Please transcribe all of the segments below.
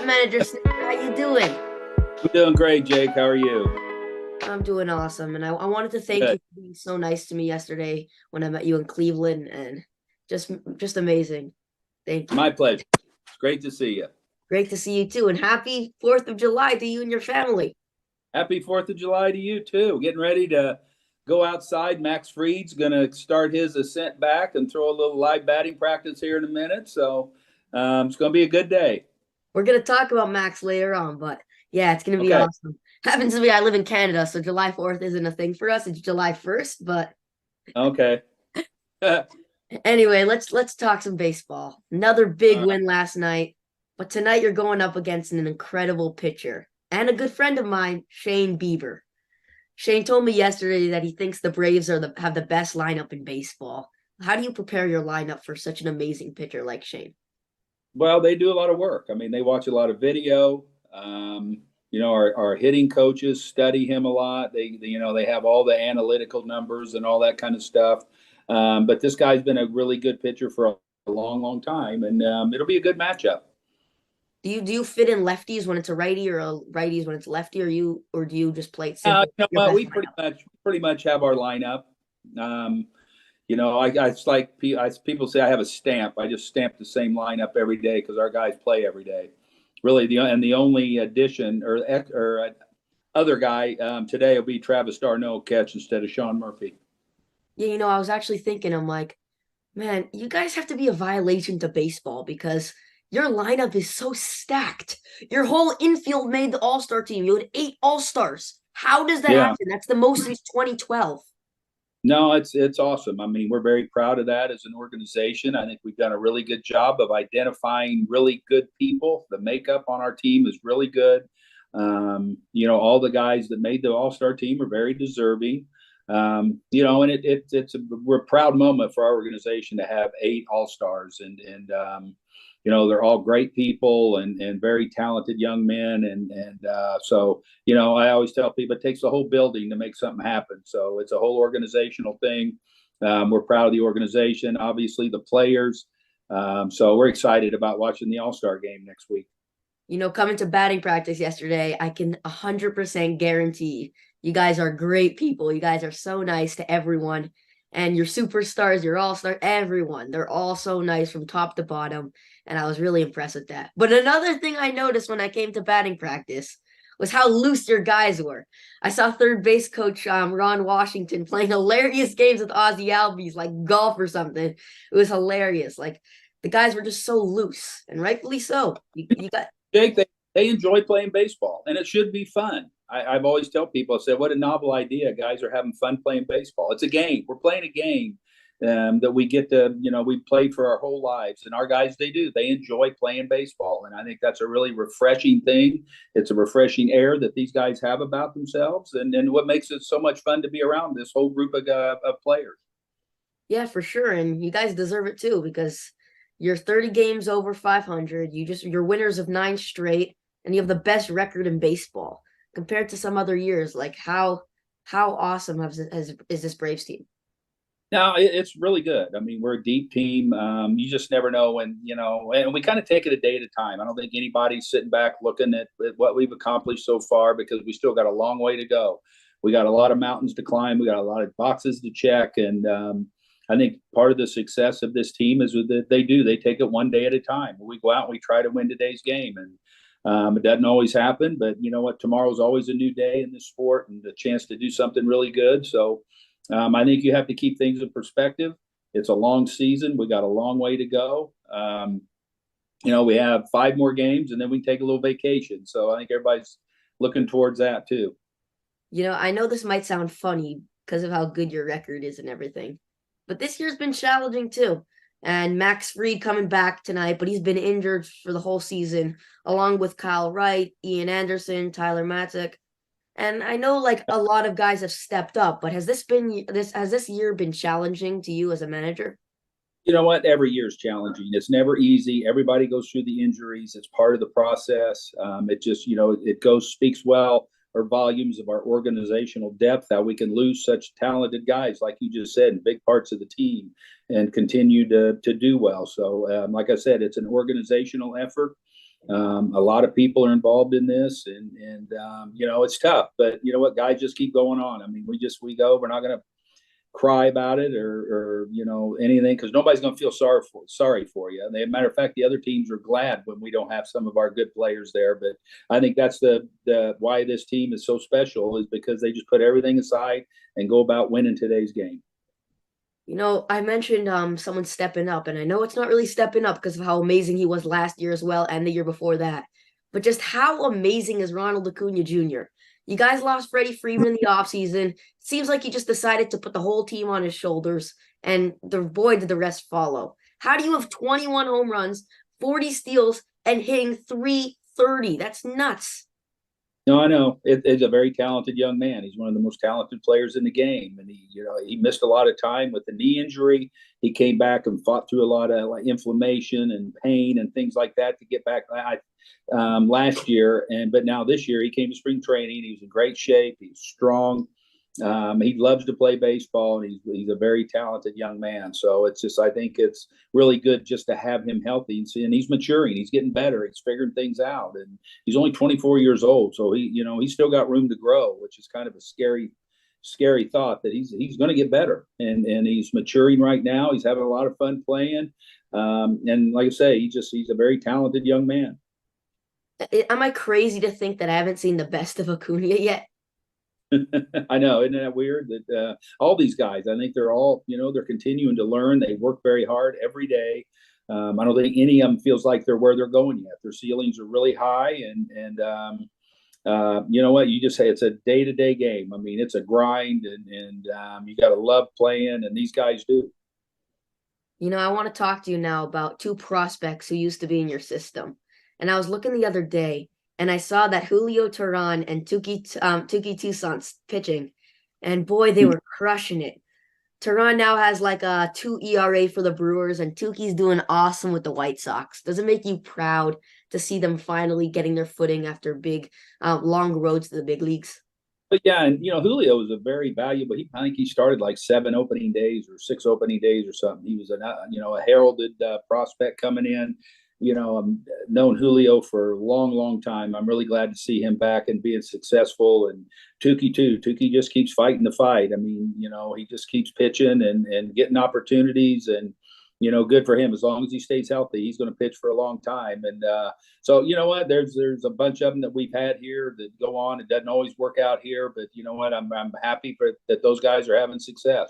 Manager Snitker. How you doing? I'm doing great, Jake. How are you? I'm doing awesome, and I wanted to thank you Good. for being so nice to me yesterday when I met you in Cleveland, and just just amazing. Thank you. My pleasure. It's great to see you. Great to see you too, and happy 4th of July to you and your family. Happy 4th of July to you, too. Getting ready to go outside. Max Fried's going to start his ascent back and throw a little live batting practice here in a minute. So it's going to be a good day. We're gonna talk about Max later on, but yeah, it's gonna be Okay. awesome. Happens to be I live in Canada, so July 4th isn't a thing for us. It's July 1st, but Okay. All anyway, let's talk some baseball. Another big right. win last night, but tonight you're going up against an incredible pitcher and a good friend of mine, Shane Bieber. Shane told me yesterday that he thinks the Braves have the best lineup in baseball. How do you prepare your lineup for such an amazing pitcher like Shane? Well, they do a lot of work. I mean, they watch a lot of video. Our hitting coaches study him a lot. They have all the analytical numbers and all that kind of stuff. But this guy's been a really good pitcher for a long, long time, and it'll be a good matchup. Do you fit in lefties when it's a righty or righties when it's lefty, or do you just play it simple? You know Your what? best We lineup. pretty much have our lineup. Um, it's like people say I have a stamp. I just stamp the same lineup every day because our guys play every day. Really, the only addition or other guy today will be Travis d'Arnaud catch instead of Sean Murphy. Yeah, I was actually thinking, I'm like, man, you guys have to be a violation to baseball because your lineup is so stacked. Your whole infield made the All-Star team. You had 8 All-Stars. How does that Yeah, happen? That's the most since 2012. no, it's awesome. I mean, we're very proud of that as an organization. I think we've done a really good job of identifying really good people. The makeup on our team is really good. All the guys that made the All Star team are very deserving. And we're a proud moment for our organization to have 8 All Stars, and they're all great people and very talented young men, and I always tell people it takes the whole building to make something happen. So it's a whole organizational thing. We're proud of the organization, obviously the players. So we're excited about watching the All Star game next week. Coming to batting practice yesterday, I can 100% guarantee you guys are great people. You guys are so nice to everyone. And your superstars, your all-star, everyone. They're all so nice from top to bottom. And I was really impressed with that. But another thing I noticed when I came to batting practice was how loose your guys were. I saw third base coach Ron Washington playing hilarious games with Ozzy Albies, like golf or something. It was hilarious. Like the guys were just so loose, and rightfully so. You got Jake, they enjoy playing baseball, and it should be fun. I've always tell people, I said, what a novel idea. Guys are having fun playing baseball. It's a game. We're playing a game that we get to, we played for our whole lives. And our guys, they do. They enjoy playing baseball. And I think that's a really refreshing thing. It's a refreshing air that these guys have about themselves. And what makes it so much fun to be around this whole group of players. Yeah, for sure. And you guys deserve it too because you're 30 games over 500. You're winners of 9 straight, and you have the best record in baseball compared to some other years. Like how awesome is this Braves team? No, it's really good. I mean, we're a deep team. You just never know when, and we kind of take it a day at a time. I don't think anybody's sitting back looking at what we've accomplished so far because we still got a long way to go. We got a lot of mountains to climb. We got a lot of boxes to check. And I think part of the success of this team is that they take it one day at a time. We go out and we try to win today's game. And it doesn't always happen, but you know what? Tomorrow's always a new day in this sport and a chance to do something really good. So I think you have to keep things in perspective. It's a long season. We got a long way to go. We have 5 more games and then we take a little vacation. So I think everybody's looking towards that too. I know this might sound funny because of how good your record is and everything, but this year's been challenging too. And Max Fried coming back tonight, but he's been injured for the whole season, along with Kyle Wright, Ian Anderson, Tyler Matzek. And I know like a lot of guys have stepped up, but has this year been challenging to you as a manager? You know what? Every year is challenging. It's never easy. Everybody goes through the injuries. It's part of the process. It just, it speaks well or volumes of our organizational depth, how we can lose such talented guys, like you just said, in big parts of the team and continue to do well. So, like I said, it's an organizational effort. A lot of people are involved in this, and it's tough. But you know what, guys, just keep going on. I mean, we go. We're not going to cry about it or anything, because nobody's going to feel sorry for you. And as a matter of fact, the other teams are glad when we don't have some of our good players there. But I think that's the why this team is so special, is because they just put everything aside and go about winning today's game. I mentioned someone stepping up, and I know it's not really stepping up because of how amazing he was last year as well and the year before that. But just how amazing is Ronald Acuna Jr.? You guys lost Freddie Freeman in the offseason. Seems like he just decided to put the whole team on his shoulders, and the boy did the rest follow. How do you have 21 home runs, 40 steals, and hitting 330? That's nuts. No, I know. It's a very talented young man. He's one of the most talented players in the game, and he missed a lot of time with the knee injury. He came back and fought through a lot of inflammation and pain and things like that to get back last year. But now this year he came to spring training. He was in great shape. He's strong. He loves to play baseball, and he's a very talented young man. So I think it's really good just to have him healthy and he's maturing. He's getting better. He's figuring things out, and he's only 24 years old. So he's still got room to grow, which is kind of a scary thought, that he's going to get better, and he's maturing right now. He's having a lot of fun playing. And like I say, he's a very talented young man. Am I crazy to think that I haven't seen the best of Acuna yet? I know, isn't that weird? That all these guys, I think they're all, they're continuing to learn. They work very hard every day. I don't think any of them feels like they're where they're going yet. Their ceilings are really high, and you know what? You just say it's a day-to-day game. I mean, it's a grind, and you got to love playing, and these guys do. I want to talk to you now about two prospects who used to be in your system. And I was looking the other day, and I saw that Julio Teheran and Tuki Toussaint's pitching, and boy, they were crushing it. Teheran now has like a 2 ERA for the Brewers, and Tuki's doing awesome with the White Sox. Does it make you proud to see them finally getting their footing after big, long roads to the big leagues? But yeah, and Julio was a very valuable. I think he started like 7 opening days or 6 opening days or something. He was a heralded prospect coming in. I've known Julio for a long, long time. I'm really glad to see him back and being successful. And Tukey too. Tukey just keeps fighting the fight. I mean, he just keeps pitching and getting opportunities, and good for him. As long as he stays healthy, he's going to pitch for a long time. And so you know what? There's a bunch of them that we've had here that go on. It doesn't always work out here, but you know what? I'm happy that those guys are having success.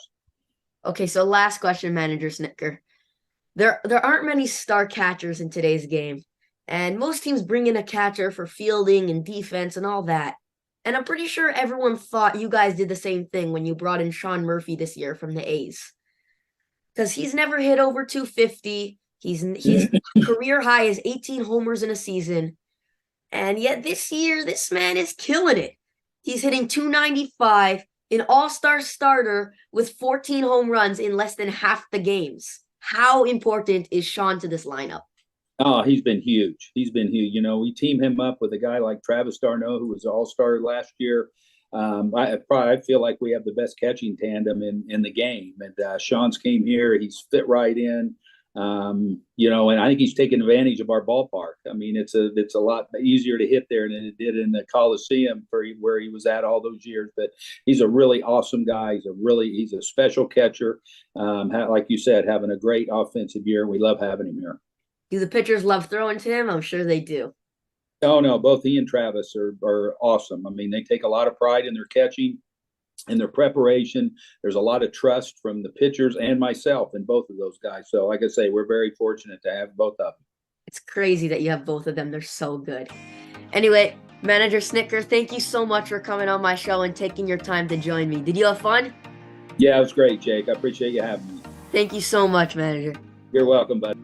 Okay, so last question, Manager Snitker. There aren't many star catchers in today's game, and most teams bring in a catcher for fielding and defense and all that. And I'm pretty sure everyone thought you guys did the same thing when you brought in Sean Murphy this year from the A's. Because he's never hit over 250. His career high is 18 homers in a season. And yet this year, this man is killing it. He's hitting 295, an all-star starter with 14 home runs in less than half the games. How important is Sean to this lineup? Oh, he's been huge. He's been huge. We team him up with a guy like Travis d'Arnaud, who was an all-star last year. I feel like we have the best catching tandem in the game. And Sean's came here. He's fit right in. And I think he's taken advantage of our ballpark. I mean, it's a lot easier to hit there than it did in the Coliseum where he was at all those years. But he's a really awesome guy. He's a special catcher. Like you said, having a great offensive year. We love having him here. Do the pitchers love throwing to him? I'm sure they do. Oh no, both he and Travis are awesome. I mean, they take a lot of pride in their catching and their preparation. There's a lot of trust from the pitchers and myself in both of those guys. So like I say, we're very fortunate to have both of them. It's crazy that you have both of them. They're so good. Anyway, Manager Snitker, thank you so much for coming on my show and taking your time to join me. Did you have fun? Yeah, it was great, Jake. I appreciate you having me. Thank you so much, Manager. You're welcome, bud.